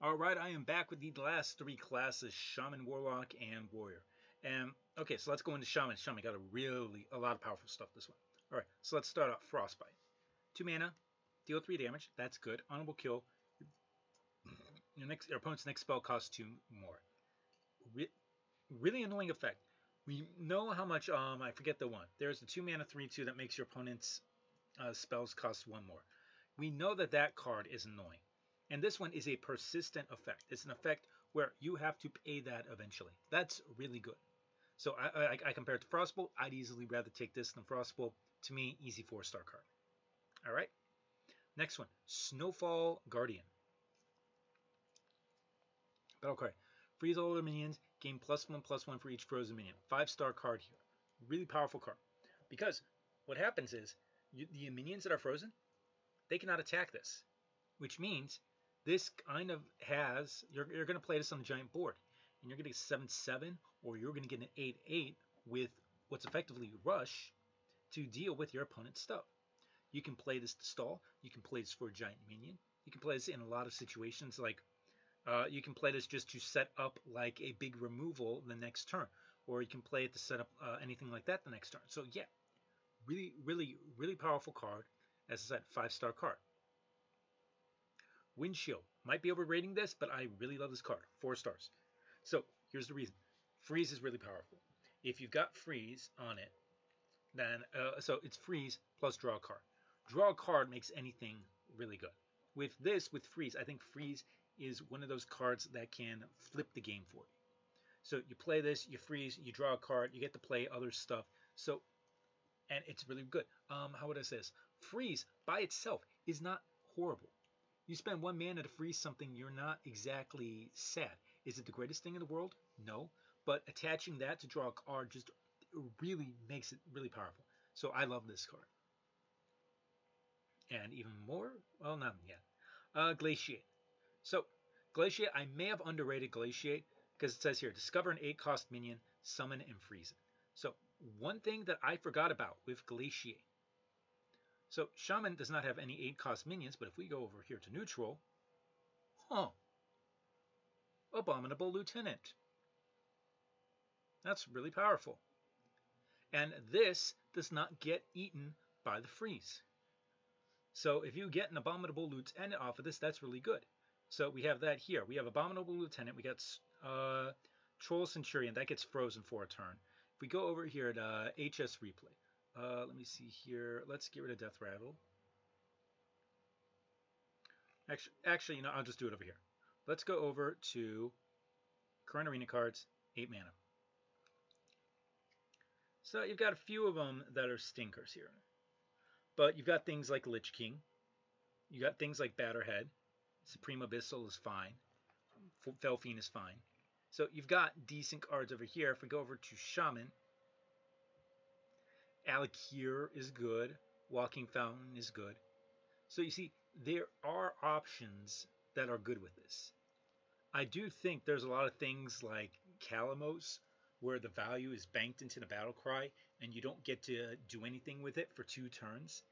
Alright, I am back with the last three classes, Shaman, Warlock, and Warrior. And okay, so let's go into Shaman. Shaman got a lot of powerful stuff this one. Alright, so let's start off Frostbite. 2 mana, deal 3 damage, that's good. Honorable kill. Your opponent's next spell costs 2 more. Really annoying effect. We know how much, I forget the one. There's the 2 mana 3/2 that makes your opponent's spells cost 1 more. We know that card is annoying. And this one is a persistent effect. It's an effect where you have to pay that eventually. That's really good. So I compare it to Frostbolt. I'd easily rather take this than Frostbolt. To me, easy 4-star card. All right. Next one, Snowfall Guardian. Battle card. Freeze all other minions. Gain +1/+1 for each frozen minion. 5-star card here. Really powerful card. Because what happens is the minions that are frozen, they cannot attack this, which means this kind of has, you're going to play this on a giant board, and you're going to get 7/7, or you're going to get an 8/8 with what's effectively Rush to deal with your opponent's stuff. You can play this to stall. You can play this for a giant minion. You can play this in a lot of situations, like you can play this just to set up like a big removal the next turn, or you can play it to set up anything like that the next turn. So yeah, really powerful card. As I said, 5-star card. Windshield. Might be overrating this, but I really love this card. 4 stars. So here's the reason. Freeze is really powerful. If you've got freeze on it, then so it's freeze plus draw a card. Draw a card makes anything really good. With freeze, I think freeze is one of those cards that can flip the game for you. So you play this, you freeze, you draw a card, you get to play other stuff. So, and it's really good. How would I say this? Freeze by itself is not horrible. You spend 1 mana to freeze something, you're not exactly sad. Is it the greatest thing in the world? No. But attaching that to draw a card just really makes it really powerful. So I love this card. And even more? Well, not yet. Glaciate. So, Glaciate, I may have underrated Glaciate because it says here, discover an 8-cost minion, summon and freeze it. So, one thing that I forgot about with Glaciate. So Shaman does not have any 8-cost minions, but if we go over here to neutral, Abominable Lieutenant. That's really powerful. And this does not get eaten by the freeze. So if you get an Abominable Lieutenant off of this, that's really good. So we have that here. We have Abominable Lieutenant. We got Troll Centurion. That gets frozen for a turn. If we go over here to HS Replay, let me see here. Let's get rid of Death Rattle. Actually, you know, I'll just do it over here. Let's go over to current arena cards, 8 mana. So you've got a few of them that are stinkers here. But you've got things like Lich King. You got things like Batterhead. Supreme Abyssal is fine. Felfiend is fine. So you've got decent cards over here. If we go over to Shaman, Alakir is good. Walking Fountain is good. So you see, there are options that are good with this. I do think there's a lot of things like Kalamos, where the value is banked into the battle cry, and you don't get to do anything with it for 2 turns,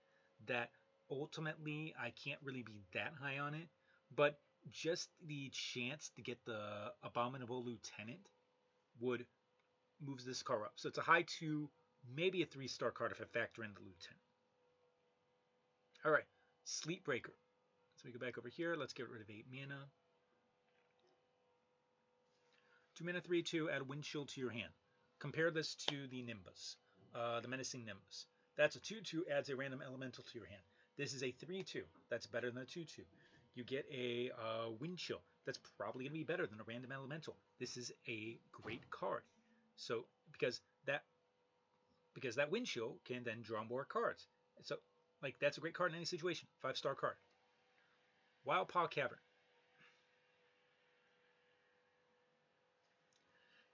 that ultimately I can't really be that high on it. But just the chance to get the Abominable Lieutenant would moves this card up. So it's a high 2, maybe a 3-star card if I factor in the Lieutenant. All right, Sleepbreaker. So we go back over here. Let's get rid of 8 mana. 2 mana 3/2, add Windshield to your hand. Compare this to the Nimbus, the Menacing Nimbus. That's a 2/2, adds a random elemental to your hand. This is a 3/2. That's better than a 2/2. You get a Windshield. That's probably going to be better than a random elemental. This is a great card. So because that Windshield can then draw more cards. So like that's a great card in any situation. 5-star card. Wildpaw Cavern.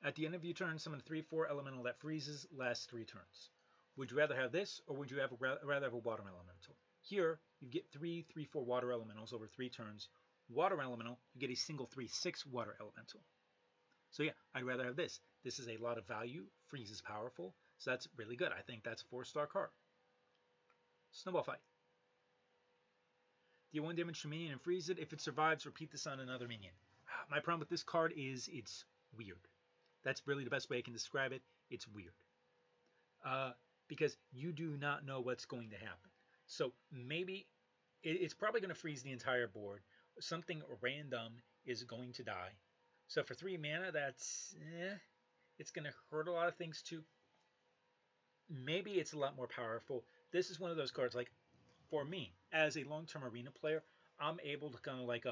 At the end of your turn, summon a 3/4 elemental that freezes, lasts 3 turns. Would you rather have this, or would you rather have a water elemental? Here, you get 3/4 water elementals over 3 turns. Water elemental, you get a single 3/6 water elemental. So yeah, I'd rather have this. This is a lot of value. Freeze is powerful, so that's really good. I think that's a 4-star card. Snowball Fight. Deal 1 damage to minion and freeze it. If it survives, repeat this on another minion. My problem with this card is it's weird. That's really the best way I can describe it. It's weird. Because you do not know what's going to happen. So maybe it's probably going to freeze the entire board. Something random is going to die. So for 3 mana, that's it's going to hurt a lot of things too. Maybe it's a lot more powerful. This is one of those cards, like, for me, as a long-term arena player, I'm able to kind of like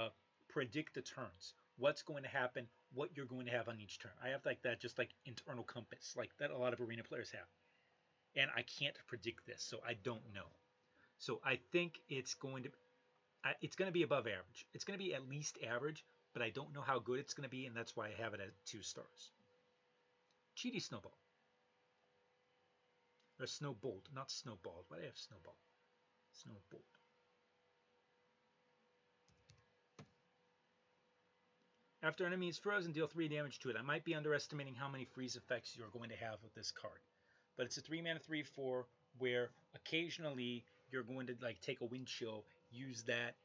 predict the turns. What's going to happen, what you're going to have on each turn. I have like that, just like internal compass, like that a lot of arena players have. And I can't predict this, so I don't know. So I think it's going to be above average. It's going to be at least average, but I don't know how good it's going to be, and that's why I have it at 2 stars. Cheaty Snowball. Or Snowbolt, not Snowball. Why do I have Snowball? Snowbolt. After enemy is frozen, deal 3 damage to it. I might be underestimating how many freeze effects you're going to have with this card. But it's a 3 mana 3/4 where occasionally you're going to like take a wind chill, use that,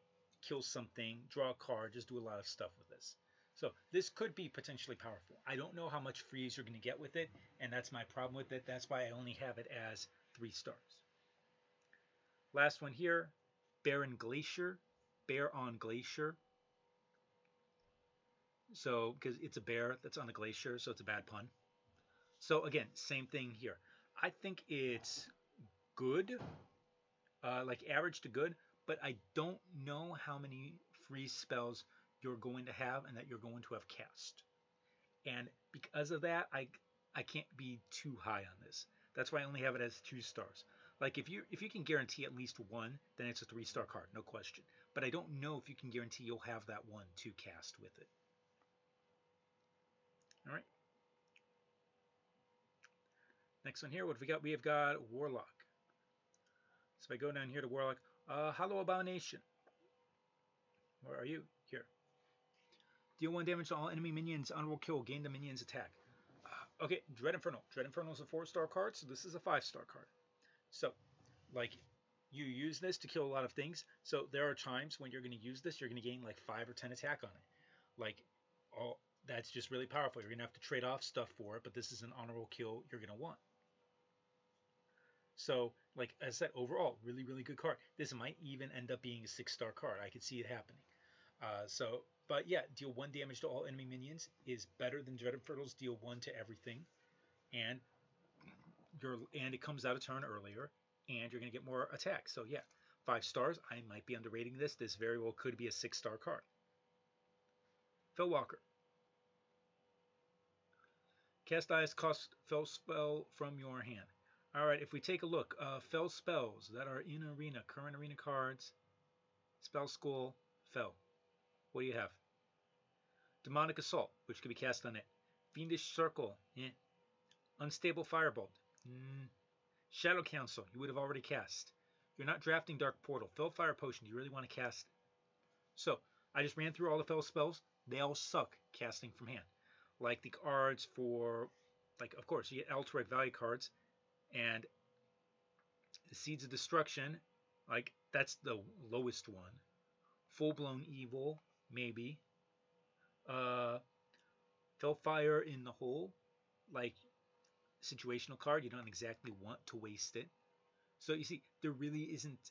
kill something, draw a card, just do a lot of stuff with this. So this could be potentially powerful. I don't know how much freeze you're going to get with it, and that's my problem with it. That's why I only have it as 3 stars. Last one here, Barren Glacier. Bear on Glacier. So, because it's a bear that's on a glacier, so it's a bad pun. So again, same thing here. I think it's good, like average to good, but I don't know how many freeze spells you're going to have and that you're going to have cast. And because of that, I can't be too high on this. That's why I only have it as 2 stars. Like if you can guarantee at least 1, then it's a 3-star card, no question. But I don't know if you can guarantee you'll have that 1 to cast with it. All right. Next one here, what have we got? We have got Warlock. So if I go down here to Warlock, Hollow Abomination. Where are you? Here. Deal 1 damage to all enemy minions. Honorable kill. Gain the minion's attack. Okay, Dread Infernal. Dread Infernal is a 4-star card, so this is a 5-star card. So, like, you use this to kill a lot of things. So there are times when you're going to use this, you're going to gain like 5 or 10 attack on it. Like, that's just really powerful. You're going to have to trade off stuff for it, but this is an honorable kill you're going to want. So, like I said, overall, really, really good card. This might even end up being a 6-star card. I could see it happening. But yeah, deal 1 damage to all enemy minions is better than Dread Infernal's deal 1 to everything, and it comes out a turn earlier, and you're going to get more attack. So yeah, 5 stars. I might be underrating this. This very well could be a 6-star card. Fellwalker. Cast Ice costs Fell Spell from your hand. Alright, if we take a look, Fell spells that are in Arena, current Arena cards, Spell School, Fell. What do you have? Demonic Assault, which can be cast on it. Fiendish Circle, Unstable Firebolt. Shadow Council, you would have already cast. You're not drafting Dark Portal. Fell Fire Potion, do you really want to cast? So, I just ran through all the Fell spells. They all suck casting from hand. Like the cards for, like, of course, you get Alterac value cards, and the Seeds of Destruction, like, that's the lowest one. Full-blown Evil, maybe. Fellfire in the Hole, like, situational card. You don't exactly want to waste it. So, you see, there really isn't,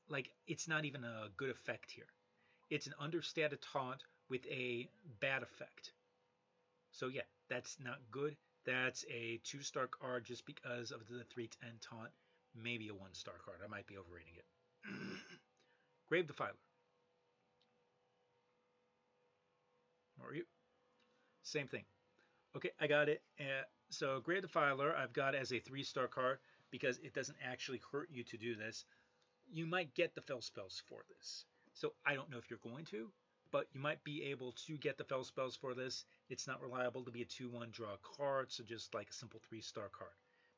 like, it's not even a good effect here. It's an understated taunt with a bad effect. So, yeah, that's not good. That's a 2-star card just because of the 3/10 taunt. Maybe a 1-star card. I might be overrating it. Grave Defiler. How are you? Same thing. Okay, I got it. So Grave Defiler, I've got as a 3-star card because it doesn't actually hurt you to do this. You might get the Fell spells for this. So I don't know if you're going to, but you might be able to get the Fell spells for this. It's not reliable to be a 2/1 draw card, so just like a simple 3-star card.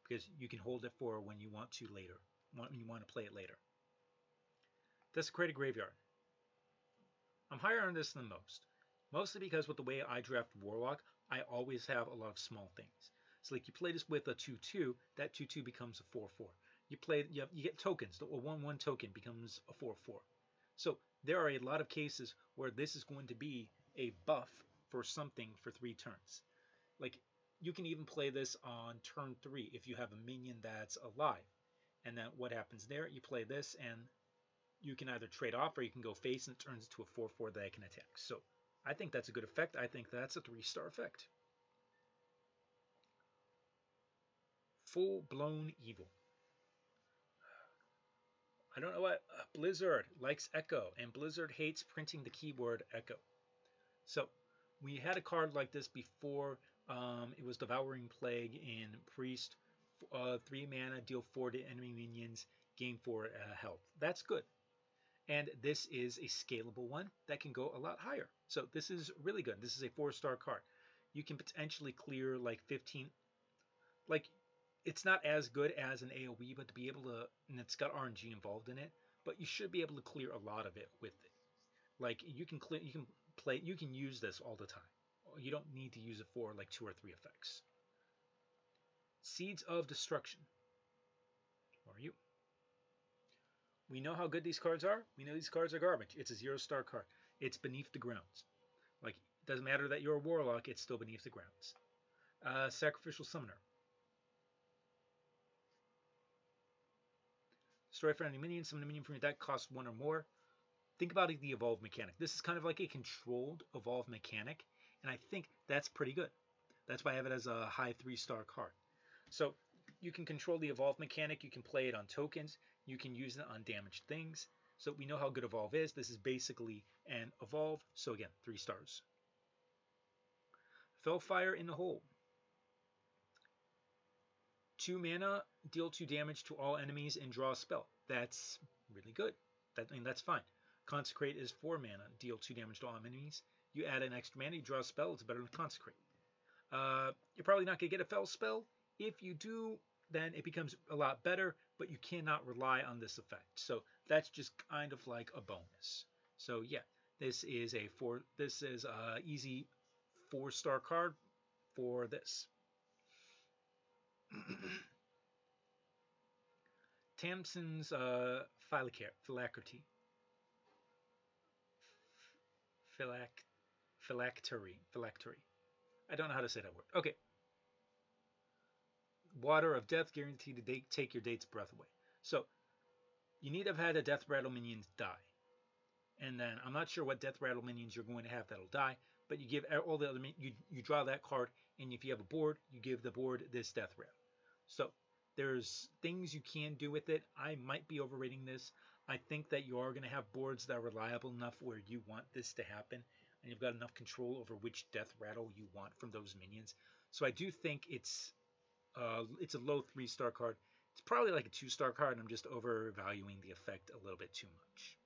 Because you can hold it for when you want to later, when you want to play it later. Desecrated Graveyard. I'm higher on this than most. Mostly because with the way I draft Warlock, I always have a lot of small things. So like you play this with a 2/2, that 2/2 becomes a 4/4. You get tokens. A 1/1 token becomes a 4/4. So there are a lot of cases where this is going to be a buff for something for 3 turns. Like, you can even play this on turn 3 if you have a minion that's alive. And then what happens there? You play this, and you can either trade off or you can go face, and it turns into a 4/4 that I can attack. So I think that's a good effect. I think that's a 3-star effect. Full-blown evil. I don't know what Blizzard likes Echo, and Blizzard hates printing the keyword Echo. So we had a card like this before. It was Devouring Plague in Priest. 3 mana, deal 4 to enemy minions, gain 4 health. That's good. And this is a scalable one that can go a lot higher. So this is really good. This is a 4-star card. You can potentially clear like 15. Like, it's not as good as an AoE, but to be able to, and it's got RNG involved in it, but you should be able to clear a lot of it with it. Like, you can use this all the time. You don't need to use it for like 2 or 3 effects. Seeds of Destruction. Where are you? We know how good these cards are. We know these cards are garbage. It's a 0-star card. It's beneath the grounds. Like, it doesn't matter that you're a Warlock, it's still beneath the grounds. Sacrificial Summoner. Destroy for enemy minion. Summon a minion from your deck. Costs 1 or more. Think about the evolved mechanic. This is kind of like a controlled evolved mechanic, and I think that's pretty good. That's why I have it as a high 3-star card. So you can control the evolved mechanic. You can play it on tokens. You can use it on damaged things. So we know how good evolve is. This is basically an evolve. So again, 3 stars. Fellfire in the Hole. 2 mana, deal 2 damage to all enemies and draw a spell. That's really good. That's fine. Consecrate is 4 mana, deal 2 damage to all enemies. You add an extra mana, you draw a spell. It's better than Consecrate. You're probably not going to get a Fell spell. If you do, then it becomes a lot better, but you cannot rely on this effect. So that's just kind of like a bonus. So yeah, this is a easy 4-star card for this. Tamsin's Phylactery. Phylactery. I don't know how to say that word. Okay. Water of Death, guaranteed to take your date's breath away. So you need to have had a Death Rattle minion die. And then I'm not sure what Death Rattle minions you're going to have that'll die, but you give all the other you draw that card, and if you have a board, you give the board this Death Rattle. So there's things you can do with it. I might be overrating this. I think that you are going to have boards that are reliable enough where you want this to happen, and you've got enough control over which Death Rattle you want from those minions. So I do think it's a low 3-star card. It's probably like a 2-star card, and I'm just overvaluing the effect a little bit too much.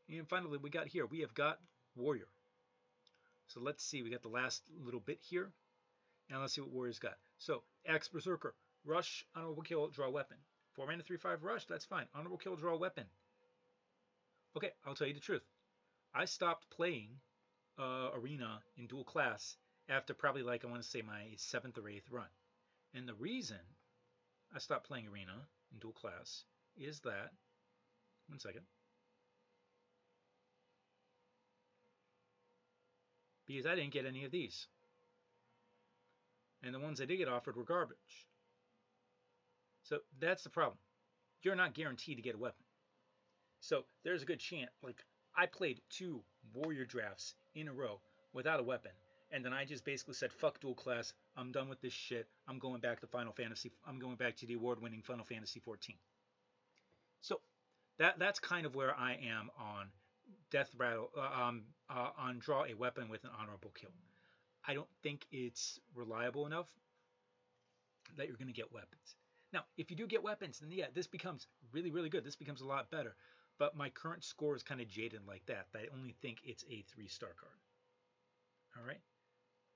And finally, we have got Warrior. So let's see, we got the last little bit here. And let's see what Warrior's got. So, Axe Berserker. Rush, honorable kill, draw a weapon. 4 mana, 3/5 rush, that's fine. Honorable kill, draw a weapon. Okay, I'll tell you the truth. I stopped playing Arena in dual class after probably like, I want to say my 7th or 8th run. And the reason I stopped playing Arena in dual class is that, one second, because I didn't get any of these. And the ones I did get offered were garbage. So that's the problem. You're not guaranteed to get a weapon. So there's a good chance, like, I played 2 Warrior drafts in a row without a weapon. And then I just basically said, fuck dual class, I'm done with this shit. I'm going back to I'm going back to the award-winning Final Fantasy 14. So that's kind of where I am on Death Rattle, on draw a weapon with an honorable kill. I don't think it's reliable enough that you're going to get weapons. Now, if you do get weapons, then yeah, this becomes really, really good. This becomes a lot better. But my current score is kind of jaded like that. I only think it's a 3-star card. All right.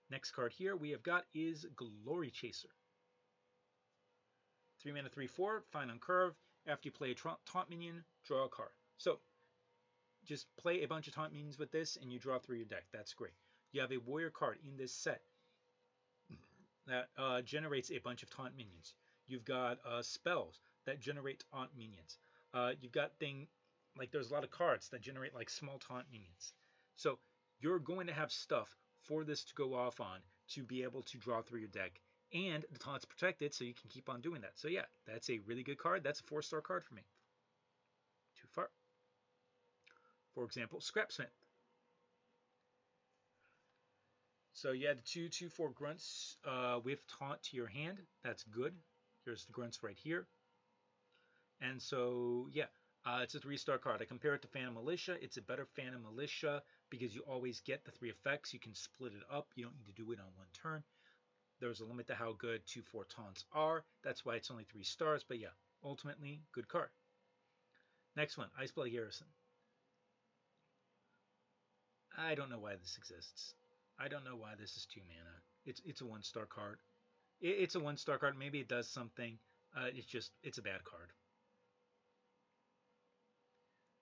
Next card here we have got is Glory Chaser. 3 mana, 3/4, fine on curve. After you play a taunt minion, draw a card. So just play a bunch of taunt minions with this, and you draw through your deck. That's great. You have a warrior card in this set that generates a bunch of taunt minions. You've got spells that generate taunt minions. You've got like there's a lot of cards that generate like small taunt minions. So you're going to have stuff for this to go off on to be able to draw through your deck. And the taunt's protected, so you can keep on doing that. So yeah, that's a really good card. That's a 4-star card for me. Too far. For example, Scrapsmith. So you add 2/2/4 grunts with taunt to your hand. That's good. Here's the grunts right here. And so yeah, it's a 3-star card. I compare it to Phantom Militia. It's a better Phantom Militia because you always get the 3 effects. You can split it up. You don't need to do it on one turn. There's a limit to how good 2/4 taunts are. That's why it's only 3 stars. But yeah, ultimately, good card. Next one, Iceblade Garrison. I don't know why this exists. I don't know why this is 2 mana. It's a 1-star card. It's a 1-star card. Maybe it does something. It's a bad card.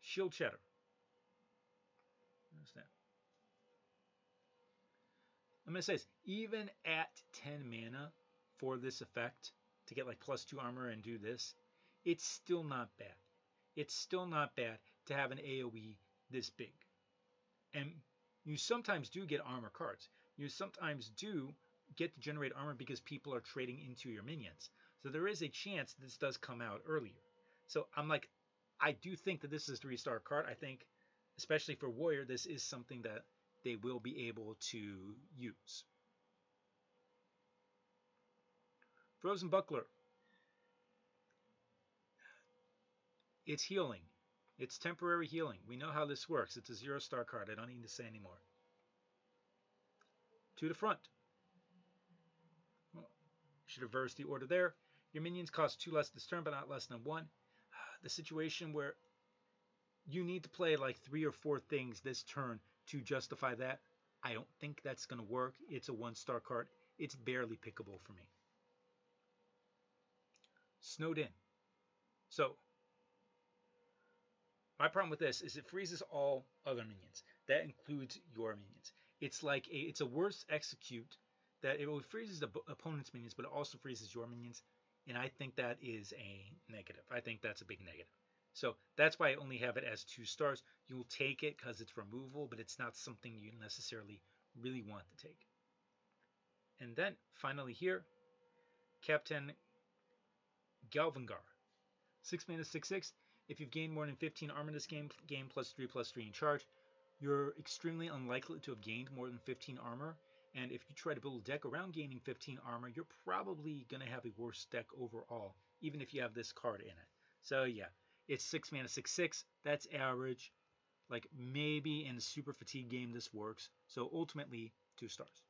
Shield Shatter. What's that? I'm going to say this. Even at 10 mana for this effect, to get like +2 armor and do this, it's still not bad. It's still not bad to have an AoE this big. And you sometimes do get armor cards. You sometimes do get to generate armor because people are trading into your minions. So there is a chance this does come out earlier. So I do think that this is a 3-star card. I think, especially for Warrior, this is something that they will be able to use. Frozen Buckler. It's healing. It's temporary healing. We know how this works. It's a 0-star card. I don't need to say anymore. To the front. Well, should reverse the order there. Your minions cost 2 less this turn, but not less than 1. The situation where you need to play like 3 or 4 things this turn to justify that, I don't think that's going to work. It's a 1-star card. It's barely pickable for me. Snowed In. So my problem with this is it freezes all other minions. That includes your minions. It's a worse execute that it freezes the opponent's minions, but it also freezes your minions. And I think that is a negative. I think that's a big negative. So that's why I only have it as 2 stars. You'll take it because it's removable, but it's not something you necessarily really want to take. And then finally here, Captain Galvangar. 6 mana, 6/6. If you've gained more than 15 armor this game +3/+3 in charge. You're extremely unlikely to have gained more than 15 armor. And if you try to build a deck around gaining 15 armor, you're probably going to have a worse deck overall, even if you have this card in it. So yeah, it's 6 mana, 6/6. That's average. Like maybe in a super fatigue game this works. So ultimately 2 stars.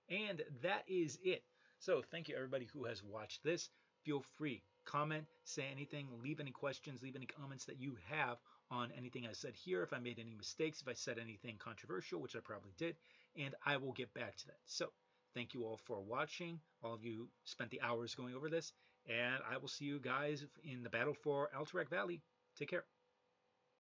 And that is it. So thank you everybody who has watched this. Feel free, comment, say anything, leave any questions, leave any comments that you have on anything I said here. If I made any mistakes, if I said anything controversial, which I probably did, and I will get back to that. So thank you all for watching. All of you spent the hours going over this, and I will see you guys in the battle for Alterac Valley. Take care.